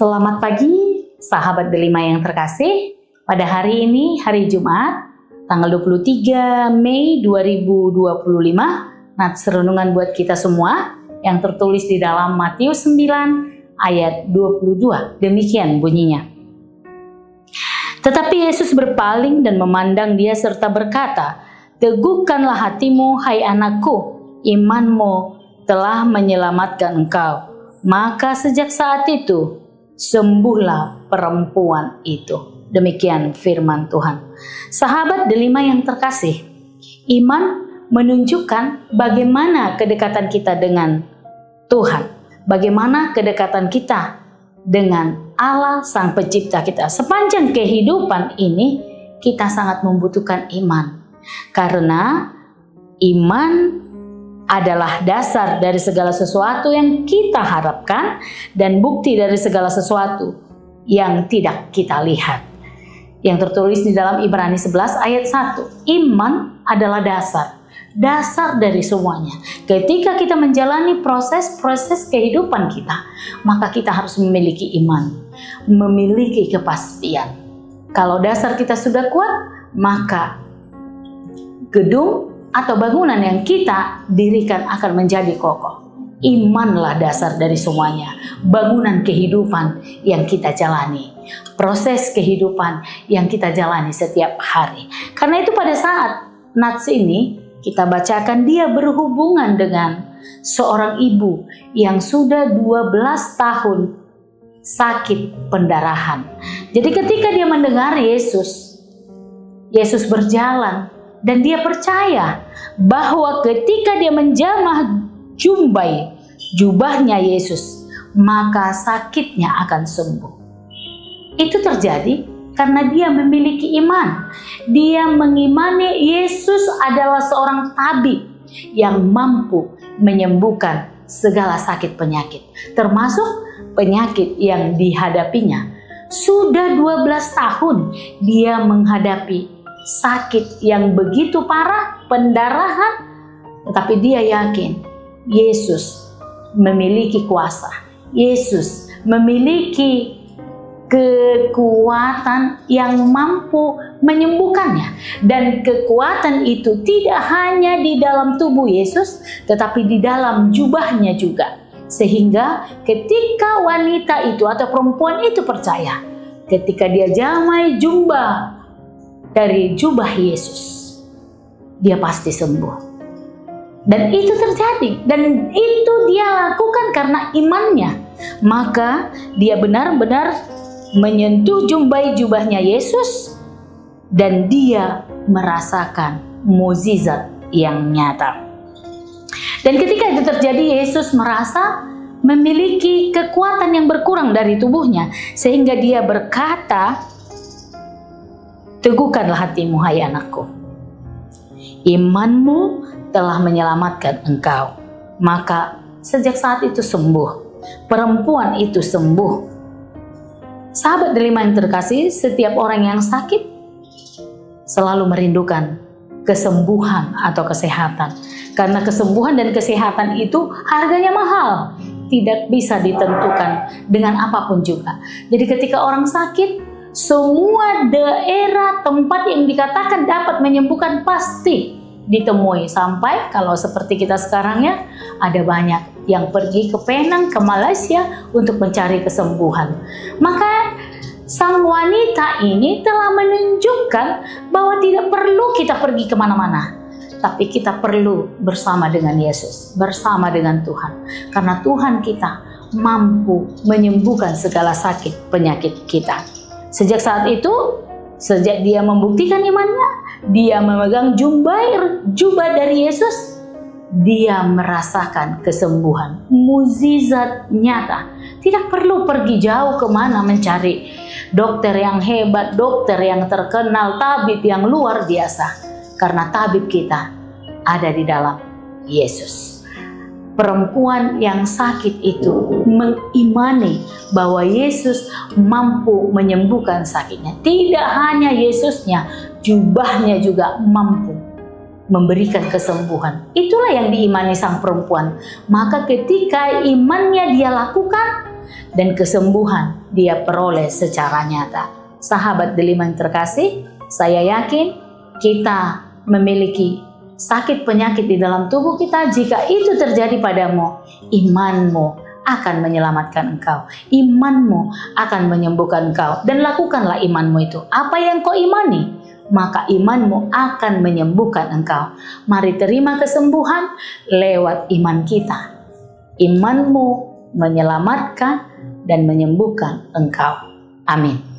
Selamat pagi, sahabat delima yang terkasih. Pada hari ini, hari Jumat, tanggal 23 Mei 2025, nats renungan buat kita semua yang tertulis di dalam Matius 9 ayat 22. Demikian bunyinya. Tetapi Yesus berpaling dan memandang dia serta berkata, "Teguhkanlah hatimu, hai anakku, imanmu telah menyelamatkan engkau." Maka sejak saat itu, sembuhlah perempuan itu. Demikian firman Tuhan. Sahabat delima yang terkasih, iman menunjukkan bagaimana kedekatan kita dengan Tuhan. Bagaimana kedekatan kita dengan Allah Sang Pencipta kita. Sepanjang kehidupan ini, kita sangat membutuhkan iman. Karena iman adalah dasar dari segala sesuatu yang kita harapkan dan bukti dari segala sesuatu yang tidak kita lihat. Yang tertulis di dalam Ibrani 11 ayat 1. Iman adalah dasar dari semuanya. Ketika kita menjalani proses kehidupan kita, maka kita harus memiliki iman, memiliki kepastian. Kalau dasar kita sudah kuat, maka gedung atau bangunan yang kita dirikan akan menjadi kokoh. Imanlah dasar dari semuanya. Bangunan kehidupan yang kita jalani. Proses kehidupan yang kita jalani setiap hari. Karena itu pada saat nats ini kita bacakan, dia berhubungan dengan seorang ibu yang sudah 12 tahun sakit pendarahan. Jadi ketika dia mendengar Yesus berjalan, dan dia percaya bahwa ketika dia menjamah jubahnya Yesus, maka sakitnya akan sembuh. Itu terjadi karena dia memiliki iman. Dia mengimani Yesus adalah seorang tabib yang mampu menyembuhkan segala sakit penyakit, termasuk penyakit yang dihadapinya. Sudah 12 tahun dia menghadapi sakit yang begitu parah, pendarahan, tetapi dia yakin Yesus memiliki kuasa. Yesus memiliki kekuatan yang mampu menyembuhkannya. Dan kekuatan itu tidak hanya di dalam tubuh Yesus, tetapi di dalam jubahnya juga. Sehingga ketika wanita itu atau perempuan itu percaya, ketika dia jamai dari jubah Yesus, dia pasti sembuh. Dan itu terjadi, dan itu dia lakukan karena imannya. Maka dia benar-benar menyentuh jubahnya Yesus, dan dia merasakan mukjizat yang nyata. Dan ketika itu terjadi, Yesus merasa memiliki kekuatan yang berkurang dari tubuhnya, sehingga dia berkata, "Teguhkanlah hatimu, hai anakku. Imanmu telah menyelamatkan engkau." Maka sejak saat itu sembuh. Perempuan itu sembuh. Sahabat delima yang terkasih, setiap orang yang sakit selalu merindukan kesembuhan atau kesehatan. Karena kesembuhan dan kesehatan itu harganya mahal. Tidak bisa ditentukan dengan apapun juga. Jadi ketika orang sakit, semua daerah tempat yang dikatakan dapat menyembuhkan pasti ditemui. Sampai kalau seperti kita sekarang ya, ada banyak yang pergi ke Penang, ke Malaysia untuk mencari kesembuhan. Maka sang wanita ini telah menunjukkan bahwa tidak perlu kita pergi kemana-mana, tapi kita perlu bersama dengan Yesus, bersama dengan Tuhan. Karena Tuhan kita mampu menyembuhkan segala sakit penyakit kita. Sejak saat itu, sejak dia membuktikan imannya, dia memegang jubah dari Yesus, dia merasakan kesembuhan, mukjizat nyata. Tidak perlu pergi jauh kemana mencari dokter yang hebat, dokter yang terkenal, tabib yang luar biasa. Karena tabib kita ada di dalam Yesus. Perempuan yang sakit itu mengimani bahwa Yesus mampu menyembuhkan sakitnya. Tidak hanya Yesusnya, jubahnya juga mampu memberikan kesembuhan. Itulah yang diimani sang perempuan. Maka ketika imannya dia lakukan, dan kesembuhan dia peroleh secara nyata. Sahabat delima yang terkasih, saya yakin kita memiliki sakit penyakit di dalam tubuh kita. Jika itu terjadi padamu, imanmu akan menyelamatkan engkau, imanmu akan menyembuhkan engkau, dan lakukanlah imanmu itu. Apa yang kau imani, maka imanmu akan menyembuhkan engkau. Mari terima kesembuhan lewat iman kita. Imanmu menyelamatkan dan menyembuhkan engkau. Amin.